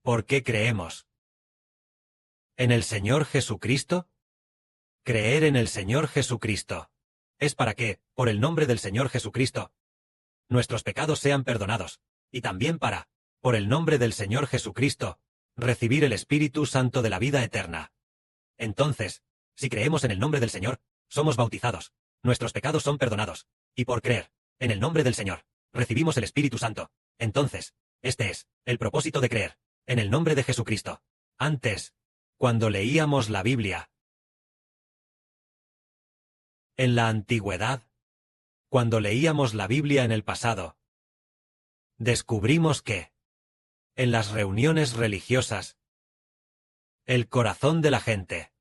¿Por qué creemos? ¿En el Señor Jesucristo? Creer en el Señor Jesucristo es para que, por el nombre del Señor Jesucristo, nuestros pecados sean perdonados, y también para, por el nombre del Señor Jesucristo, recibir el Espíritu Santo de la vida eterna. Entonces, si creemos en el nombre del Señor, somos bautizados, nuestros pecados son perdonados, y por creer en el nombre del Señor, recibimos el Espíritu Santo. Entonces, este es el propósito de creer en el nombre de Jesucristo. Antes, cuando leíamos la Biblia, en la antigüedad, cuando leíamos la Biblia en el pasado, descubrimos que, en las reuniones religiosas, el corazón de la gente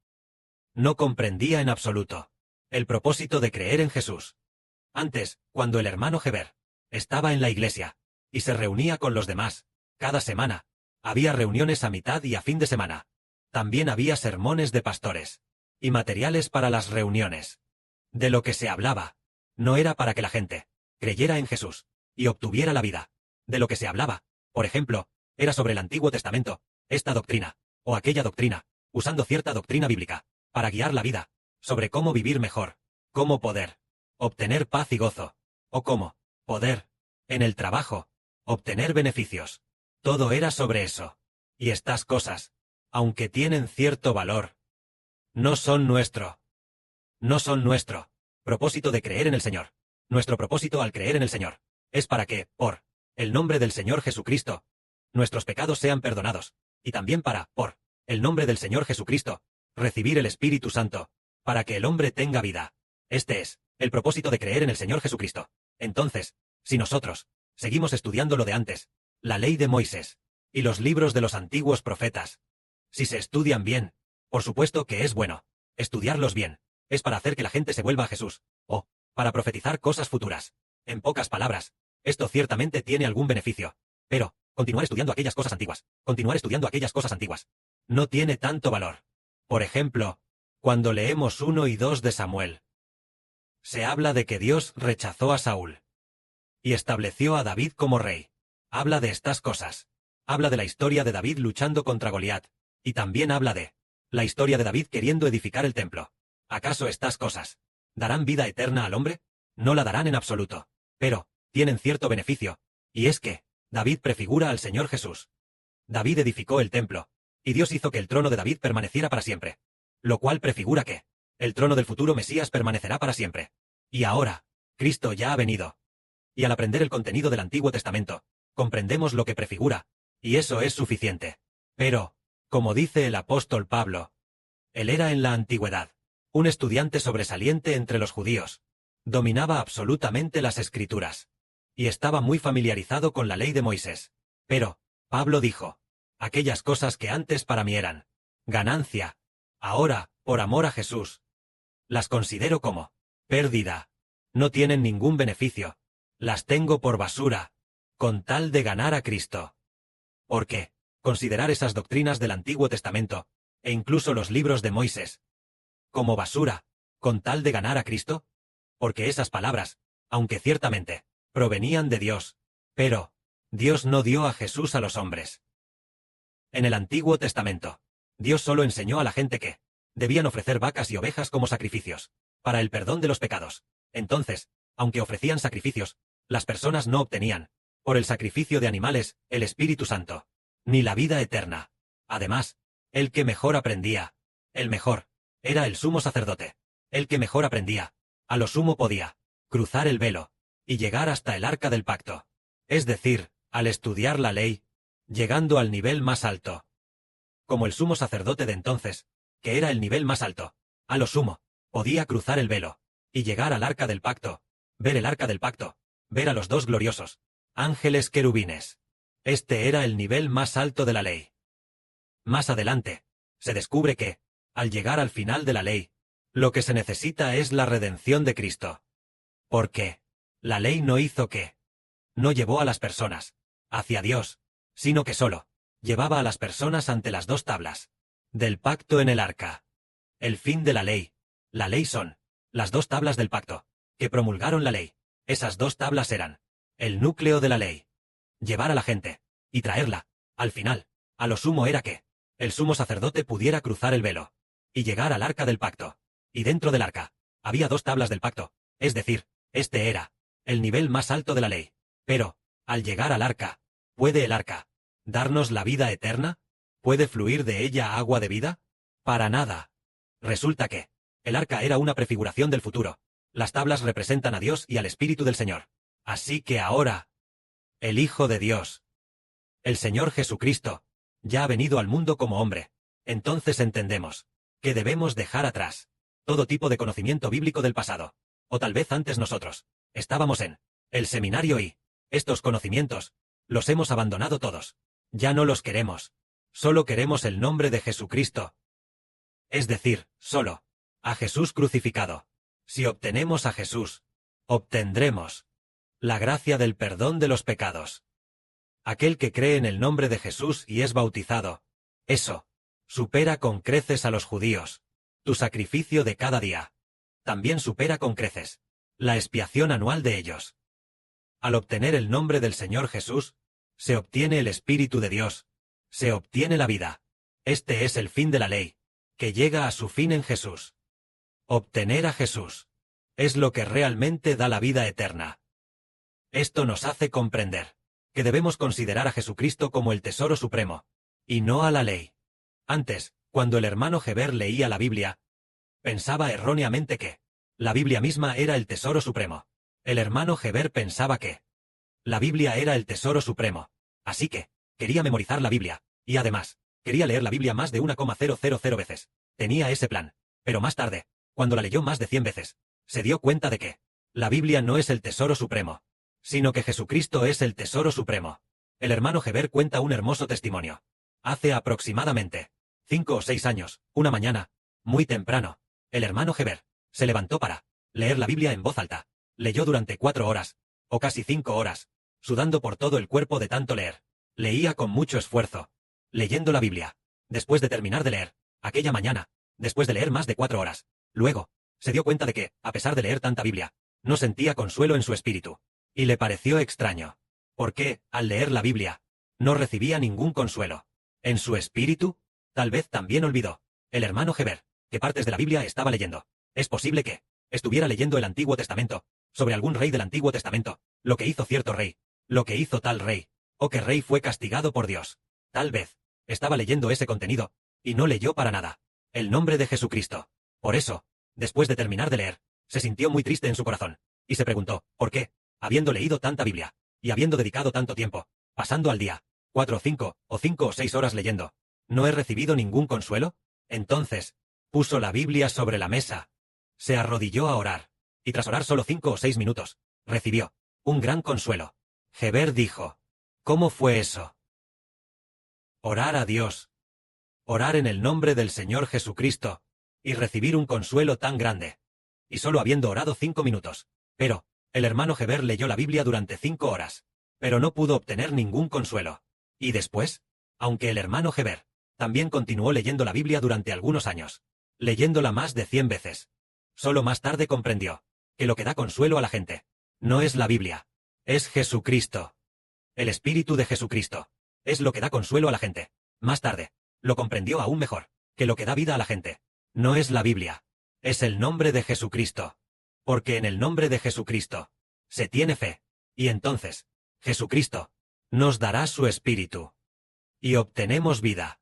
no comprendía en absoluto el propósito de creer en Jesús. Antes, cuando el hermano Heber estaba en la iglesia y se reunía con los demás, cada semana, había reuniones a mitad y a fin de semana. También había sermones de pastores y materiales para las reuniones. De lo que se hablaba no era para que la gente creyera en Jesús y obtuviera la vida. De lo que se hablaba, por ejemplo, era sobre el Antiguo Testamento, esta doctrina, o aquella doctrina, usando cierta doctrina bíblica, para guiar la vida, sobre cómo vivir mejor, cómo poder obtener paz y gozo, o cómo poder, en el trabajo, obtener beneficios. Todo era sobre eso. Y estas cosas, aunque tienen cierto valor, no son nuestro propósito de creer en el Señor. Nuestro propósito al creer en el Señor es para que, por el nombre del Señor Jesucristo, nuestros pecados sean perdonados, y también para, por el nombre del Señor Jesucristo, recibir el Espíritu Santo, para que el hombre tenga vida. Este es el propósito de creer en el Señor Jesucristo. Entonces, si nosotros seguimos estudiando lo de antes, la ley de Moisés y los libros de los antiguos profetas, si se estudian bien, por supuesto que es bueno estudiarlos bien, es para hacer que la gente se vuelva a Jesús, o para profetizar cosas futuras. En pocas palabras, esto ciertamente tiene algún beneficio, pero continuar estudiando aquellas cosas antiguas, no tiene tanto valor. Por ejemplo, cuando leemos 1 y 2 de Samuel, se habla de que Dios rechazó a Saúl y estableció a David como rey. Habla de estas cosas. Habla de la historia de David luchando contra Goliat, y también habla de la historia de David queriendo edificar el templo. ¿Acaso estas cosas darán vida eterna al hombre? No la darán en absoluto, pero tienen cierto beneficio, y es que David prefigura al Señor Jesús. David edificó el templo, y Dios hizo que el trono de David permaneciera para siempre, lo cual prefigura que el trono del futuro Mesías permanecerá para siempre. Y ahora, Cristo ya ha venido. Y al aprender el contenido del Antiguo Testamento, comprendemos lo que prefigura, y eso es suficiente. Pero, como dice el apóstol Pablo, él era en la antigüedad un estudiante sobresaliente entre los judíos, dominaba absolutamente las Escrituras, y estaba muy familiarizado con la ley de Moisés. Pero, Pablo dijo, aquellas cosas que antes para mí eran ganancia, ahora, por amor a Jesús, las considero como pérdida. No tienen ningún beneficio, las tengo por basura, con tal de ganar a Cristo. ¿Por qué considerar esas doctrinas del Antiguo Testamento, e incluso los libros de Moisés, como basura, con tal de ganar a Cristo? Porque esas palabras, aunque ciertamente provenían de Dios, pero Dios no dio a Jesús a los hombres. En el Antiguo Testamento, Dios solo enseñó a la gente que debían ofrecer vacas y ovejas como sacrificios para el perdón de los pecados. Entonces, aunque ofrecían sacrificios, las personas no obtenían, por el sacrificio de animales, el Espíritu Santo, ni la vida eterna. Además, el que mejor aprendía, el mejor, era el sumo sacerdote. El que mejor aprendía, a lo sumo podía cruzar el velo y llegar hasta el arca del pacto. Es decir, al estudiar la ley, llegando al nivel más alto. Como el sumo sacerdote de entonces, que era el nivel más alto, a lo sumo, podía cruzar el velo y llegar al arca del pacto, ver el arca del pacto, ver a los dos gloriosos ángeles querubines. Este era el nivel más alto de la ley. Más adelante, se descubre que, al llegar al final de la ley, lo que se necesita es la redención de Cristo. Porque la ley no hizo que, no llevó a las personas hacia Dios, sino que solo llevaba a las personas ante las dos tablas del pacto en el arca. El fin de la ley son las dos tablas del pacto, que promulgaron la ley. Esas dos tablas eran el núcleo de la ley. Llevar a la gente y traerla, al final, A lo sumo era que el sumo sacerdote pudiera cruzar el velo y llegar al arca del pacto. Y dentro del arca había 2 tablas del pacto, es decir, este era el nivel más alto de la ley. Pero, al llegar al arca, ¿puede el arca darnos la vida eterna? ¿Puede fluir de ella agua de vida? Para nada. Resulta que el arca era una prefiguración del futuro. Las tablas representan a Dios y al Espíritu del Señor. Así que ahora, el Hijo de Dios, el Señor Jesucristo, ya ha venido al mundo como hombre. Entonces entendemos que debemos dejar atrás todo tipo de conocimiento bíblico del pasado. O tal vez antes nosotros estábamos en el seminario y estos conocimientos los hemos abandonado todos. Ya no los queremos. Solo queremos el nombre de Jesucristo. Es decir, solo a Jesús crucificado. Si obtenemos a Jesús, obtendremos la gracia del perdón de los pecados. Aquel que cree en el nombre de Jesús y es bautizado, eso supera con creces a los judíos. Tu sacrificio de cada día también supera con creces la expiación anual de ellos. Al obtener el nombre del Señor Jesús, se obtiene el Espíritu de Dios, se obtiene la vida. Este es el fin de la ley, que llega a su fin en Jesús. Obtener a Jesús es lo que realmente da la vida eterna. Esto nos hace comprender que debemos considerar a Jesucristo como el tesoro supremo, y no a la ley. Antes, cuando el hermano Heber leía la Biblia, pensaba erróneamente que la Biblia misma era el tesoro supremo. El hermano Heber pensaba que la Biblia era el tesoro supremo, así que quería memorizar la Biblia, y además, quería leer la Biblia más de 1,000 veces. Tenía ese plan, pero más tarde, cuando la leyó más de 100 veces, se dio cuenta de que la Biblia no es el tesoro supremo, sino que Jesucristo es el tesoro supremo. El hermano Heber cuenta un hermoso testimonio. Hace aproximadamente 5 o 6 años, una mañana, muy temprano, el hermano Heber se levantó para leer la Biblia en voz alta. Leyó durante 4 horas, o casi 5 horas, sudando por todo el cuerpo de tanto leer. Leía con mucho esfuerzo, leyendo la Biblia. Después de terminar de leer, aquella mañana, después de leer más de 4 horas, luego, se dio cuenta de que, a pesar de leer tanta Biblia, no sentía consuelo en su espíritu. Y le pareció extraño. Porque, al leer la Biblia, no recibía ningún consuelo. En su espíritu, tal vez también olvidó el hermano Heber que partes de la Biblia estaba leyendo. Es posible que estuviera leyendo el Antiguo Testamento, sobre algún rey del Antiguo Testamento, lo que hizo cierto rey, lo que hizo tal rey, o que rey fue castigado por Dios. Tal vez estaba leyendo ese contenido, y no leyó para nada el nombre de Jesucristo. Por eso, después de terminar de leer, se sintió muy triste en su corazón, y se preguntó, ¿por qué? Habiendo leído tanta Biblia, y habiendo dedicado tanto tiempo, pasando al día, 4 o 5 o 6 horas leyendo, ¿no he recibido ningún consuelo? Entonces, puso la Biblia sobre la mesa, se arrodilló a orar, y tras orar solo 5 o 6 minutos, recibió un gran consuelo. Heber dijo, ¿cómo fue eso? Orar a Dios, orar en el nombre del Señor Jesucristo, y recibir un consuelo tan grande. Y solo habiendo orado 5 minutos. Pero, el hermano Heber leyó la Biblia durante 5 horas, pero no pudo obtener ningún consuelo. Y después, aunque el hermano Heber también continuó leyendo la Biblia durante algunos años, leyéndola más de 100 veces, solo más tarde comprendió que lo que da consuelo a la gente no es la Biblia, es Jesucristo. El Espíritu de Jesucristo es lo que da consuelo a la gente. Más tarde, lo comprendió aún mejor, que lo que da vida a la gente no es la Biblia, es el nombre de Jesucristo. Porque en el nombre de Jesucristo se tiene fe, y entonces, Jesucristo nos dará su Espíritu. Y obtenemos vida.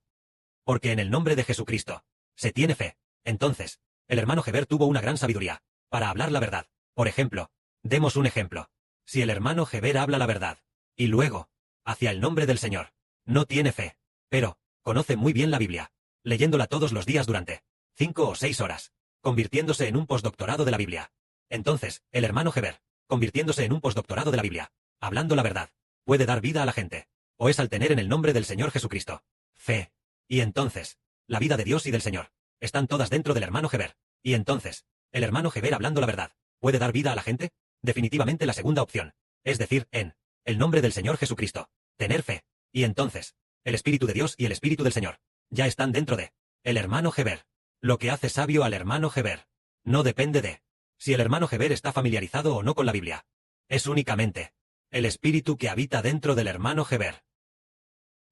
Porque en el nombre de Jesucristo se tiene fe. Entonces, el hermano Heber tuvo una gran sabiduría para hablar la verdad. Por ejemplo, demos un ejemplo. Si el hermano Heber habla la verdad, y luego, hacia el nombre del Señor, no tiene fe, pero conoce muy bien la Biblia, leyéndola todos los días durante 5 o 6 horas, convirtiéndose en un postdoctorado de la Biblia. Entonces, el hermano Heber, convirtiéndose en un postdoctorado de la Biblia, hablando la verdad, puede dar vida a la gente, o es al tener en el nombre del Señor Jesucristo fe. Y entonces, la vida de Dios y del Señor están todas dentro del hermano Heber. Y entonces, el hermano Heber hablando la verdad, ¿puede dar vida a la gente? Definitivamente la segunda opción, es decir, en el nombre del Señor Jesucristo, tener fe. Y entonces, el Espíritu de Dios y el Espíritu del Señor ya están dentro de el hermano Heber. Lo que hace sabio al hermano Heber no depende de si el hermano Heber está familiarizado o no con la Biblia. Es únicamente el Espíritu que habita dentro del hermano Heber.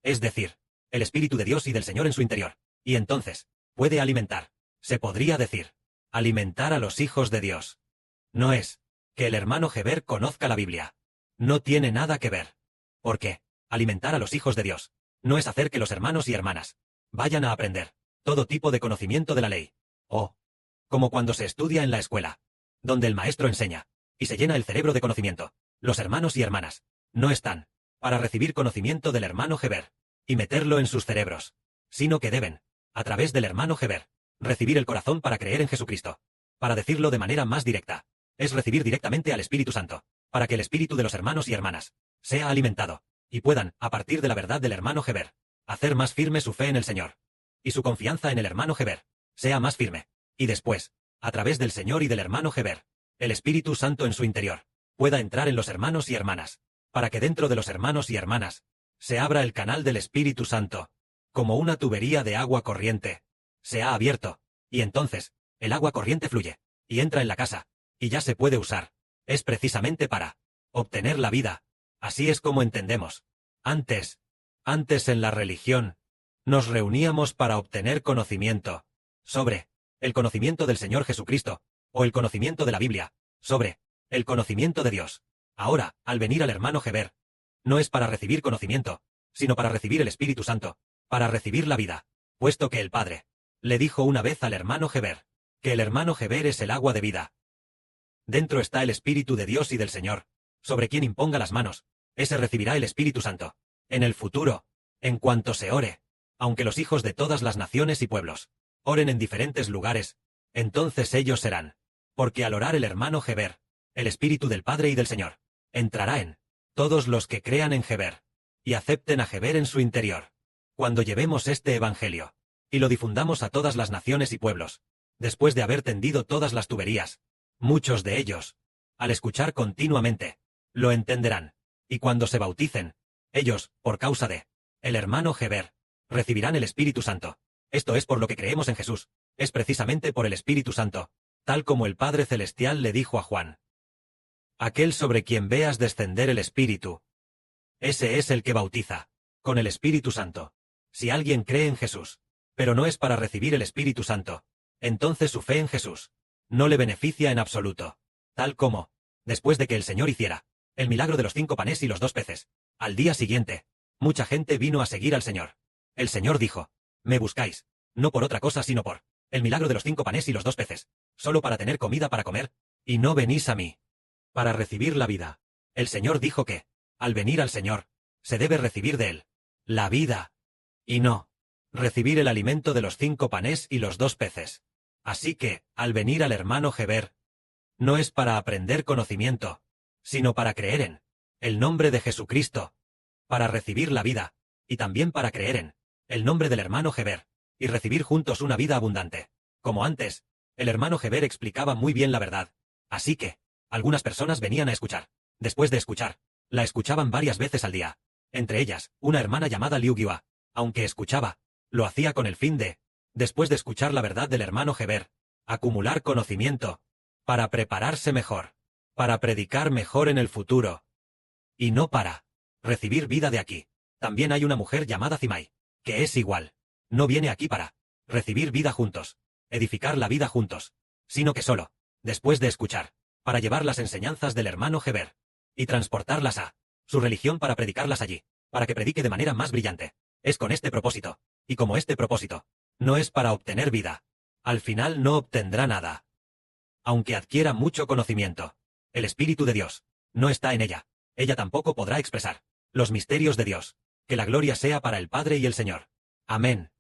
Es decir, el Espíritu de Dios y del Señor en su interior. Y entonces, puede alimentar. Se podría decir, alimentar a los hijos de Dios. No es que el hermano Heber conozca la Biblia. No tiene nada que ver. ¿Por qué? Alimentar a los hijos de Dios no es hacer que los hermanos y hermanas vayan a aprender todo tipo de conocimiento de la ley. O, como cuando se estudia en la escuela, donde el maestro enseña, y se llena el cerebro de conocimiento. Los hermanos y hermanas no están para recibir conocimiento del hermano Heber y meterlo en sus cerebros, sino que deben, a través del hermano Heber, recibir el corazón para creer en Jesucristo. Para decirlo de manera más directa, es recibir directamente al Espíritu Santo, para que el espíritu de los hermanos y hermanas sea alimentado, y puedan, a partir de la verdad del hermano Heber, hacer más firme su fe en el Señor, y su confianza en el hermano Heber sea más firme, y después, a través del Señor y del hermano Heber, el Espíritu Santo en su interior pueda entrar en los hermanos y hermanas, para que dentro de los hermanos y hermanas se abra el canal del Espíritu Santo, como una tubería de agua corriente. Se ha abierto, y entonces, el agua corriente fluye, y entra en la casa, y ya se puede usar. Es precisamente para obtener la vida. Así es como entendemos. Antes en la religión, nos reuníamos para obtener conocimiento sobre el conocimiento del Señor Jesucristo, o el conocimiento de la Biblia, sobre el conocimiento de Dios. Ahora, al venir al hermano Heber, no es para recibir conocimiento, sino para recibir el Espíritu Santo, para recibir la vida, puesto que el Padre le dijo una vez al hermano Heber, que el hermano Heber es el agua de vida. Dentro está el Espíritu de Dios y del Señor, sobre quien imponga las manos, ese recibirá el Espíritu Santo. En el futuro, en cuanto se ore, aunque los hijos de todas las naciones y pueblos oren en diferentes lugares, entonces ellos serán, porque al orar el hermano Heber, el Espíritu del Padre y del Señor entrará en todos los que crean en Heber y acepten a Heber en su interior. Cuando llevemos este Evangelio y lo difundamos a todas las naciones y pueblos, después de haber tendido todas las tuberías, muchos de ellos, al escuchar continuamente, lo entenderán, y cuando se bauticen, ellos, por causa de el hermano Heber, recibirán el Espíritu Santo. Esto es por lo que creemos en Jesús, es precisamente por el Espíritu Santo, tal como el Padre Celestial le dijo a Juan. Aquel sobre quien veas descender el Espíritu, ese es el que bautiza, con el Espíritu Santo. Si alguien cree en Jesús, pero no es para recibir el Espíritu Santo, entonces su fe en Jesús no le beneficia en absoluto. Tal como, después de que el Señor hiciera el milagro de los 5 panes y los 2 peces, al día siguiente, mucha gente vino a seguir al Señor. El Señor dijo, me buscáis, no por otra cosa sino por el milagro de los 5 panes y los 2 peces, solo para tener comida para comer, y no venís a mí para recibir la vida. El Señor dijo que, al venir al Señor, se debe recibir de Él la vida, y no recibir el alimento de los 5 panes y los 2 peces. Así que, al venir al hermano Heber, no es para aprender conocimiento, sino para creer en el nombre de Jesucristo, para recibir la vida, y también para creer en el nombre del hermano Heber, y recibir juntos una vida abundante. Como antes, el hermano Heber explicaba muy bien la verdad, así que, algunas personas venían a escuchar. Después de escuchar, la escuchaban varias veces al día. Entre ellas, una hermana llamada Liu Gyua. Aunque escuchaba, lo hacía con el fin de, después de escuchar la verdad del hermano Heber, acumular conocimiento, para prepararse mejor, para predicar mejor en el futuro. Y no para recibir vida de aquí. También hay una mujer llamada Zimai, que es igual. No viene aquí para recibir vida juntos, edificar la vida juntos, sino que solo, después de escuchar, para llevar las enseñanzas del hermano Heber, y transportarlas a su religión para predicarlas allí, para que predique de manera más brillante. Es con este propósito, y como este propósito no es para obtener vida, al final no obtendrá nada. Aunque adquiera mucho conocimiento, el Espíritu de Dios no está en ella. Ella tampoco podrá expresar los misterios de Dios. Que la gloria sea para el Padre y el Señor. Amén.